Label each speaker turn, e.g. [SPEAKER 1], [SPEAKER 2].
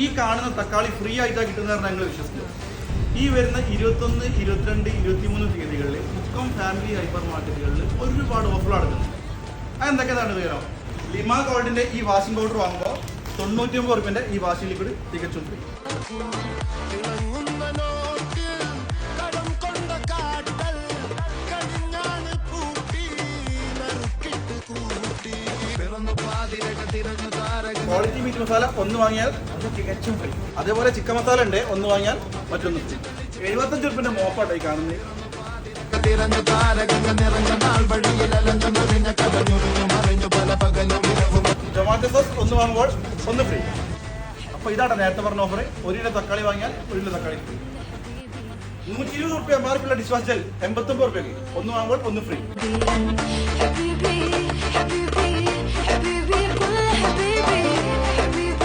[SPEAKER 1] ഈ കാണുന്ന തക്കാളി ഫ്രീ ആയിട്ടാണ് കിട്ടുന്നതാണ് ഞങ്ങൾ വിശ്വസിക്കുന്നത്. ഈ വരുന്ന 21, 22, 23 തീയതികളിൽ മുക്കം ഫാമിലി ഹൈപ്പർ മാർക്കറ്റുകളിൽ ഒരുപാട് ഓഫർ നടക്കുന്നുണ്ട്. അതെന്തൊക്കെയാണ് വിവരം? ലിമ ഗോൾഡിന്റെ ഈ വാഷിംഗ് പൗഡർ വാങ്ങുമ്പോൾ 99 രൂപന്റെ ഈ വാഷിംഗ് ലിക്വിഡ് തികച്ചും ഫ്രീ. ക്വാളിറ്റി മീറ്റ് മസാല ഒന്ന് വാങ്ങിയാൽ അത് തികച്ചും ഫ്രീ. അതേപോലെ ചിക്കൻ മസാല ഉണ്ട്, ഒന്ന് വാങ്ങിയാൽ മറ്റൊന്ന് ഫ്രീ. 75 രൂപന്റെ മോപ്പാട്ടായി കാണുന്നത്. ടൊമാറ്റോ സോസ് ഒന്ന് വാങ്ങുമ്പോൾ ഒന്ന് ഫ്രീ. അപ്പോൾ ഇതാണ് നേരത്തെ പറഞ്ഞ ഓഫർ. 1 കിലോ തക്കാളി വാങ്ങിയാൽ 1 കിലോ തക്കാളി ഫ്രീ. 120 രൂപ എംആർപിയുള്ള ഡിഷ് വാഷ് ജെൽ 89 രൂപയ്ക്ക് ഒന്ന് വാങ്ങുമ്പോൾ ഒന്ന് ഫ്രീ.